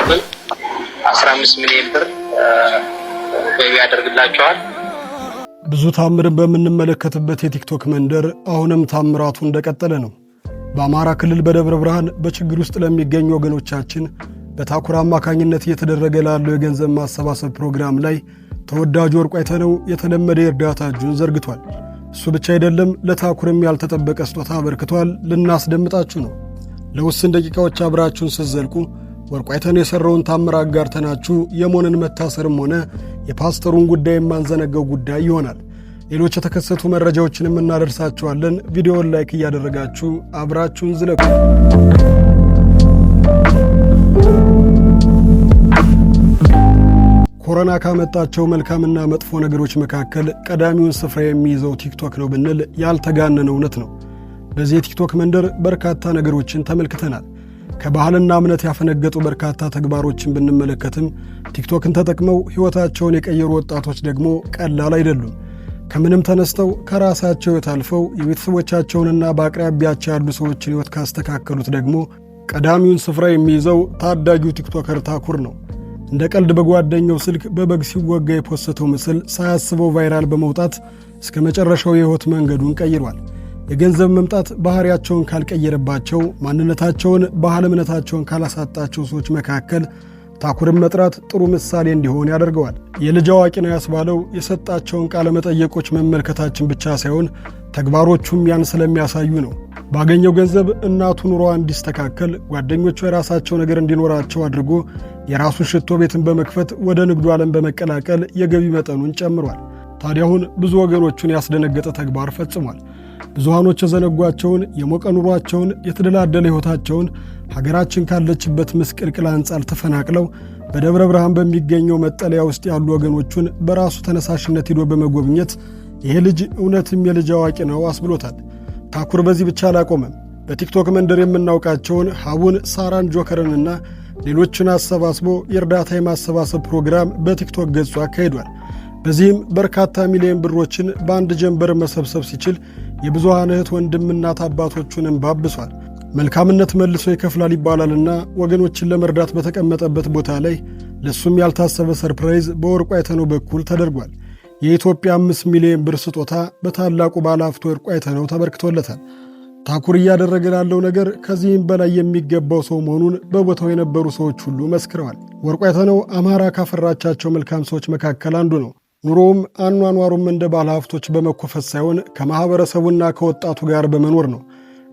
በመቀበል 15 ሚሊዮን ብር ገቢ ያደርግላቸዋል። ብዙ ታምርን በምንመለከትበት የቲክቶክ መንደር አሁንም ታምራቱ እንደቀጠለ ነው። በአማራ ክልል በደብረ ብርሃን በችግር ውስጥ ለሚገኙ ወገኖቻችን በታኩር አማካኝነት እየተደረገ ላለው የገንዘብ ማሰባሰብ ፕሮግራም ላይ ተወዳጁ ወርቁ አይተነው የተለመደ የእርዳታ እጁን ዘርግቷል። እሱ ብቻ አይደለም፣ ለታኩርም ያልተጠበቀ ስጦታ አበርክቷል። ልናስደምጣችሁ ነው። ለውስን ደቂቃዎች አብራችሁን ስትዘልቁ ወርቁ አይተነው የሰራውን ታምር አጋርተናችሁ የሞንን መታሰርም ሆነ የፓስተሩን ጉዳይ የማንዘነገው ጉዳይ ይሆናል። ሌሎች የተከሰቱ መረጃዎችንም እናደርሳችኋለን። ቪዲዮውን ላይክ እያደረጋችሁ አብራችሁን ዝለቁ። ኮሮና ካመጣቸው መልካምና መጥፎ ነገሮች መካከል ቀዳሚውን ስፍራ የሚይዘው ቲክቶክ ነው ብንል ያልተጋነነ እውነት ነው። በዚህ የቲክቶክ መንደር በርካታ ነገሮችን ተመልክተናል። ከባህልና እምነት ያፈነገጡ በርካታ ተግባሮችን ብንመለከትም ቲክቶክን ተጠቅመው ሕይወታቸውን የቀየሩ ወጣቶች ደግሞ ቀላል አይደሉም። ከምንም ተነስተው ከራሳቸው ሕይወት አልፈው የቤተሰቦቻቸውንና በአቅራቢያቸው ያሉ ሰዎችን ሕይወት ካስተካከሉት ደግሞ ቀዳሚውን ስፍራ የሚይዘው ታዳጊው ቲክቶከር ታኩር ነው። እንደ ቀልድ በጓደኛው ስልክ በበግ ሲወጋ የፖስተው ምስል ሳያስበው ቫይራል በመውጣት እስከ መጨረሻው የሕይወት መንገዱን ቀይሯል። የገንዘብ መምጣት ባህሪያቸውን ካልቀየረባቸው፣ ማንነታቸውን ባህል እምነታቸውን ካላሳጣቸው ሰዎች መካከል ታኩርን መጥራት ጥሩ ምሳሌ እንዲሆን ያደርገዋል። የልጅ አዋቂ ነው ያስባለው የሰጣቸውን ቃለ መጠየቆች መመልከታችን ብቻ ሳይሆን ተግባሮቹም ያን ስለሚያሳዩ ነው። ባገኘው ገንዘብ እናቱ ኑሮዋ እንዲስተካከል፣ ጓደኞቹ የራሳቸው ነገር እንዲኖራቸው አድርጎ የራሱን ሽቶ ቤትን በመክፈት ወደ ንግዱ ዓለም በመቀላቀል የገቢ መጠኑን ጨምሯል። ታዲያ አሁን ብዙ ወገኖቹን ያስደነገጠ ተግባር ፈጽሟል። ብዙሃኖች የዘነጓቸውን የሞቀ ኑሯቸውን፣ የተደላደለ ሕይወታቸውን ሀገራችን ካለችበት ምስቅልቅል አንጻር ተፈናቅለው በደብረ ብርሃን በሚገኘው መጠለያ ውስጥ ያሉ ወገኖቹን በራሱ ተነሳሽነት ሄዶ በመጎብኘት ይሄ ልጅ እውነትም የልጅ አዋቂ ነው አስብሎታል። ታኩር በዚህ ብቻ አላቆመም። በቲክቶክ መንደር የምናውቃቸውን ሀቡን፣ ሳራን፣ ጆከርንና ሌሎችን አሰባስቦ የእርዳታ የማሰባሰብ ፕሮግራም በቲክቶክ ገጹ አካሂዷል። በዚህም በርካታ ሚሊዮን ብሮችን በአንድ ጀንበር መሰብሰብ ሲችል የብዙሃን እህት ወንድም እናት አባቶቹንም ባብሷል። መልካምነት መልሶ ይከፍላል ይባላልና ወገኖችን ለመርዳት በተቀመጠበት ቦታ ላይ ለሱም ያልታሰበ ሰርፕራይዝ በወርቁ አይተነው በኩል ተደርጓል። የኢትዮጵያ 5 ሚሊዮን ብር ስጦታ በታላቁ ባለሀብት ወርቁ አይተነው ተበርክቶለታል። ታኩር እያደረገ ላለው ነገር ከዚህም በላይ የሚገባው ሰው መሆኑን በቦታው የነበሩ ሰዎች ሁሉ መስክረዋል። ወርቁ አይተነው አማራ ካፈራቻቸው መልካም ሰዎች መካከል አንዱ ነው። ኑሮውም አኗኗሩም እንደ ባለሀብቶች በመኮፈስ ሳይሆን ከማህበረሰቡና ከወጣቱ ጋር በመኖር ነው።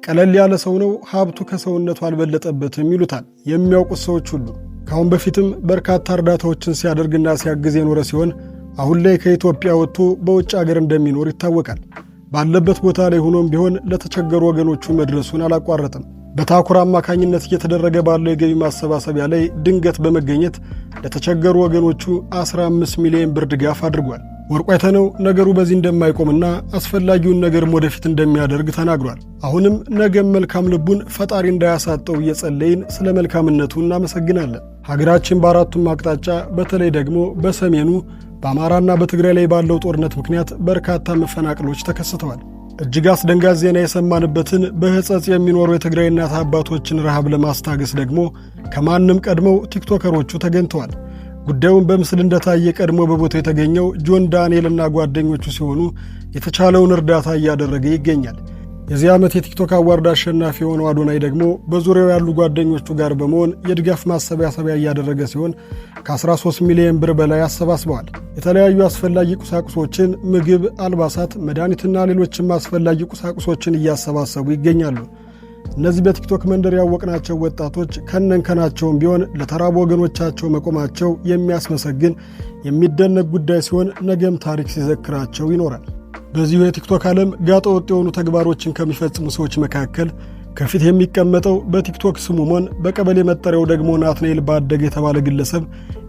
ቀለል ያለ ሰው ነው። ሀብቱ ከሰውነቱ አልበለጠበትም ይሉታል የሚያውቁት ሰዎች ሁሉ። ካሁን በፊትም በርካታ እርዳታዎችን ሲያደርግና ሲያግዝ የኖረ ሲሆን አሁን ላይ ከኢትዮጵያ ወጥቶ በውጭ አገር እንደሚኖር ይታወቃል። ባለበት ቦታ ላይ ሆኖም ቢሆን ለተቸገሩ ወገኖቹ መድረሱን አላቋረጠም። በታኩር አማካኝነት እየተደረገ ባለው የገቢ ማሰባሰቢያ ላይ ድንገት በመገኘት ለተቸገሩ ወገኖቹ 15 ሚሊዮን ብር ድጋፍ አድርጓል። ወርቁ አይተነው ነገሩ በዚህ እንደማይቆምና አስፈላጊውን ነገርም ወደፊት እንደሚያደርግ ተናግሯል። አሁንም ነገም መልካም ልቡን ፈጣሪ እንዳያሳጠው እየጸለይን ስለ መልካምነቱ እናመሰግናለን። ሀገራችን በአራቱም አቅጣጫ በተለይ ደግሞ በሰሜኑ በአማራና በትግራይ ላይ ባለው ጦርነት ምክንያት በርካታ መፈናቀሎች ተከስተዋል። እጅግ አስደንጋጭ ዜና የሰማንበትን በሕጸጽ የሚኖሩ የትግራይ እናት አባቶችን ረሃብ ለማስታገስ ደግሞ ከማንም ቀድመው ቲክቶከሮቹ ተገኝተዋል። ጉዳዩን በምስል እንደታየ ቀድሞ በቦታው የተገኘው ጆን ዳንኤልና ጓደኞቹ ሲሆኑ የተቻለውን እርዳታ እያደረገ ይገኛል። የዚህ ዓመት የቲክቶክ አዋርድ አሸናፊ የሆነው አዶናይ ደግሞ በዙሪያው ያሉ ጓደኞቹ ጋር በመሆን የድጋፍ ማሰባሰቢያ እያደረገ ሲሆን ከ13 ሚሊዮን ብር በላይ አሰባስበዋል። የተለያዩ አስፈላጊ ቁሳቁሶችን፣ ምግብ፣ አልባሳት፣ መድኃኒትና ሌሎችም አስፈላጊ ቁሳቁሶችን እያሰባሰቡ ይገኛሉ። እነዚህ በቲክቶክ መንደር ያወቅናቸው ወጣቶች ከነንከናቸውም ቢሆን ለተራቡ ወገኖቻቸው መቆማቸው የሚያስመሰግን የሚደነቅ ጉዳይ ሲሆን ነገም ታሪክ ሲዘክራቸው ይኖራል። በዚሁ የቲክቶክ ዓለም ጋጠ ወጥ የሆኑ ተግባሮችን ከሚፈጽሙ ሰዎች መካከል ከፊት የሚቀመጠው በቲክቶክ ስሙ ሞን በቀበሌ መጠሪያው ደግሞ ናትናኤል ባደገ የተባለ ግለሰብ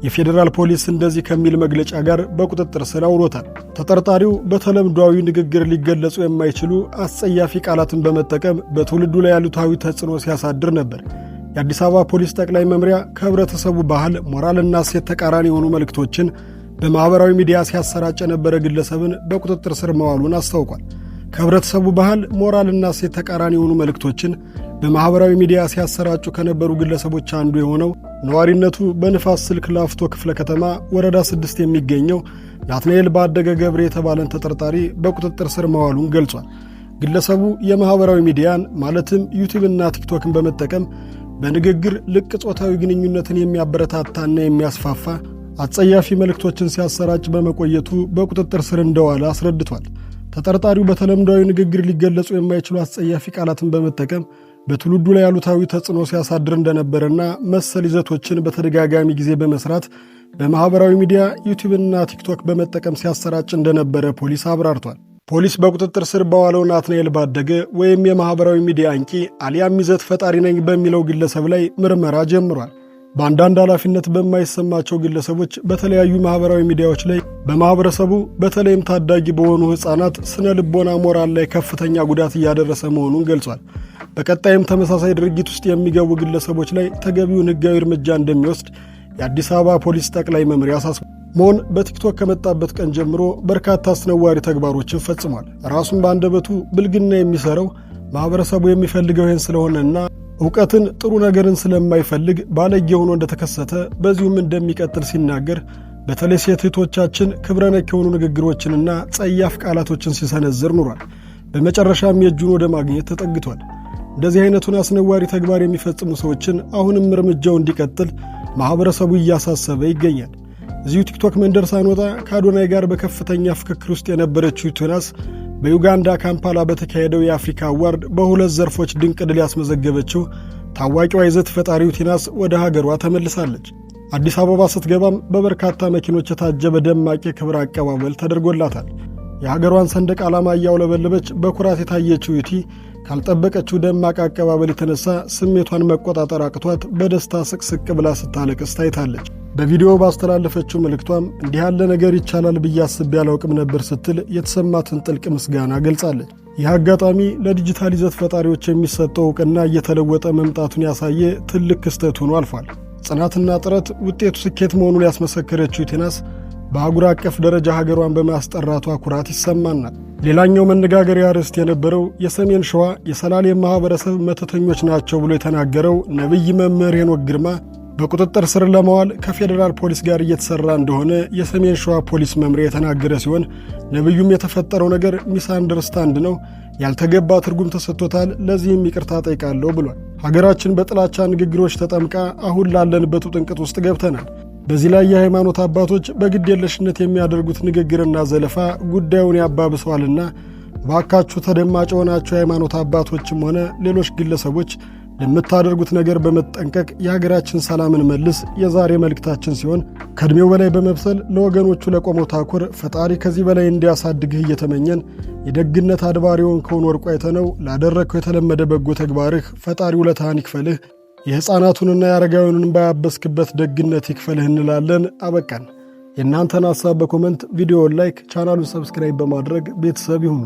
የፌዴራል ፖሊስ እንደዚህ ከሚል መግለጫ ጋር በቁጥጥር ስር አውሎታል። ተጠርጣሪው በተለምዷዊ ንግግር ሊገለጹ የማይችሉ አስጸያፊ ቃላትን በመጠቀም በትውልዱ ላይ አሉታዊ ተጽዕኖ ሲያሳድር ነበር። የአዲስ አበባ ፖሊስ ጠቅላይ መምሪያ ከህብረተሰቡ ባህል፣ ሞራልና እሴት ተቃራኒ የሆኑ መልእክቶችን በማህበራዊ ሚዲያ ሲያሰራጭ የነበረ ግለሰብን በቁጥጥር ስር መዋሉን አስታውቋል። ከህብረተሰቡ ባህል ሞራልና እሴት ተቃራኒ የሆኑ መልእክቶችን በማህበራዊ ሚዲያ ሲያሰራጩ ከነበሩ ግለሰቦች አንዱ የሆነው ነዋሪነቱ በንፋስ ስልክ ላፍቶ ክፍለ ከተማ ወረዳ 6 የሚገኘው ናትናኤል ባደገ ገብሬ የተባለን ተጠርጣሪ በቁጥጥር ስር መዋሉን ገልጿል። ግለሰቡ የማህበራዊ ሚዲያን ማለትም ዩቲዩብና ቲክቶክን በመጠቀም በንግግር ልቅ ጾታዊ ግንኙነትን የሚያበረታታና የሚያስፋፋ አጸያፊ መልእክቶችን ሲያሰራጭ በመቆየቱ በቁጥጥር ስር እንደዋለ አስረድቷል። ተጠርጣሪው በተለምዷዊ ንግግር ሊገለጹ የማይችሉ አጸያፊ ቃላትን በመጠቀም በትውልዱ ላይ አሉታዊ ተጽዕኖ ሲያሳድር እንደነበረና መሰል ይዘቶችን በተደጋጋሚ ጊዜ በመስራት በማህበራዊ ሚዲያ ዩቲዩብና ቲክቶክ በመጠቀም ሲያሰራጭ እንደነበረ ፖሊስ አብራርቷል። ፖሊስ በቁጥጥር ስር በዋለው ናትናኤል ባደገ ወይም የማህበራዊ ሚዲያ አንቂ አሊያም ይዘት ፈጣሪ ነኝ በሚለው ግለሰብ ላይ ምርመራ ጀምሯል። በአንዳንድ ኃላፊነት በማይሰማቸው ግለሰቦች በተለያዩ ማህበራዊ ሚዲያዎች ላይ በማህበረሰቡ በተለይም ታዳጊ በሆኑ ሕፃናት ስነ ልቦና ሞራል ላይ ከፍተኛ ጉዳት እያደረሰ መሆኑን ገልጿል። በቀጣይም ተመሳሳይ ድርጊት ውስጥ የሚገቡ ግለሰቦች ላይ ተገቢውን ሕጋዊ እርምጃ እንደሚወስድ የአዲስ አበባ ፖሊስ ጠቅላይ መምሪያ አሳስቧል። ሞን በቲክቶክ ከመጣበት ቀን ጀምሮ በርካታ አስነዋሪ ተግባሮችን ፈጽሟል። ራሱን በአንደበቱ ብልግና የሚሰራው ማህበረሰቡ የሚፈልገው ይህን ስለሆነና ዕውቀትን ጥሩ ነገርን ስለማይፈልግ ባለጌ ሆኖ እንደተከሰተ በዚሁም እንደሚቀጥል ሲናገር በተለይ ሴት እህቶቻችን ክብረ ነክ የሆኑ ንግግሮችንና ጸያፍ ቃላቶችን ሲሰነዝር ኑሯል። በመጨረሻም የእጁን ወደ ማግኘት ተጠግቷል። እንደዚህ አይነቱን አስነዋሪ ተግባር የሚፈጽሙ ሰዎችን አሁንም እርምጃው እንዲቀጥል ማህበረሰቡ እያሳሰበ ይገኛል። እዚሁ ቲክቶክ መንደር ሳንወጣ ከአዶናይ ጋር በከፍተኛ ፍክክር ውስጥ የነበረችው ዩቲናስ በዩጋንዳ ካምፓላ በተካሄደው የአፍሪካ አዋርድ በሁለት ዘርፎች ድንቅ ድል ያስመዘገበችው ታዋቂዋ ይዘት ፈጣሪው ቲናስ ወደ ሀገሯ ተመልሳለች። አዲስ አበባ ስትገባም በበርካታ መኪኖች የታጀበ ደማቅ የክብር አቀባበል ተደርጎላታል። የሀገሯን ሰንደቅ ዓላማ እያውለበለበች በኩራት የታየችው ዩቲ ካልጠበቀችው ደማቅ አቀባበል የተነሳ ስሜቷን መቆጣጠር አቅቷት በደስታ ስቅስቅ ብላ ስታለቅስ ታይታለች። በቪዲዮ ባስተላለፈችው መልእክቷም እንዲህ ያለ ነገር ይቻላል ብዬ አስቤ አላውቅም ነበር ስትል የተሰማትን ጥልቅ ምስጋና ገልጻለች። ይህ አጋጣሚ ለዲጂታል ይዘት ፈጣሪዎች የሚሰጠው ዕውቅና እየተለወጠ መምጣቱን ያሳየ ትልቅ ክስተት ሆኖ አልፏል። ጽናትና ጥረት ውጤቱ ስኬት መሆኑን ያስመሰከረችው ቲናስ በአህጉር አቀፍ ደረጃ ሀገሯን በማስጠራቷ ኩራት ይሰማናል። ሌላኛው መነጋገሪያ ርዕስ የነበረው የሰሜን ሸዋ የሰላሌ ማህበረሰብ መተተኞች ናቸው ብሎ የተናገረው ነብይ መምህር ሄኖክ ግርማ በቁጥጥር ስር ለማዋል ከፌዴራል ፖሊስ ጋር እየተሰራ እንደሆነ የሰሜን ሸዋ ፖሊስ መምሪያ የተናገረ ሲሆን ነብዩም የተፈጠረው ነገር ሚስ አንደርስታንድ ነው፣ ያልተገባ ትርጉም ተሰጥቶታል፣ ለዚህም ይቅርታ ጠይቃለሁ ብሏል። ሀገራችን በጥላቻ ንግግሮች ተጠምቃ አሁን ላለንበት ጥንቅጥ ውስጥ ገብተናል። በዚህ ላይ የሃይማኖት አባቶች በግድ የለሽነት የሚያደርጉት ንግግርና ዘለፋ ጉዳዩን ያባብሰዋልና ባካችሁ ተደማጭ የሆናችሁ የሃይማኖት አባቶችም ሆነ ሌሎች ግለሰቦች ለምታደርጉት ነገር በመጠንቀቅ የሀገራችን ሰላምን መልስ የዛሬ መልእክታችን ሲሆን ከዕድሜው በላይ በመብሰል ለወገኖቹ ለቆመው ታኩር ፈጣሪ ከዚህ በላይ እንዲያሳድግህ እየተመኘን የደግነት አድባሪውን ከሆነ ወርቁ አይተነው ላደረግከው የተለመደ በጎ ተግባርህ ፈጣሪ ውለታህን ይክፈልህ፣ የሕፃናቱንና የአረጋውያኑን ባያበስክበት ደግነት ይክፈልህ እንላለን። አበቃን። የእናንተን ሐሳብ በኮመንት ቪዲዮውን ላይክ፣ ቻናሉን ሰብስክራይብ በማድረግ ቤተሰብ ይሁኑ።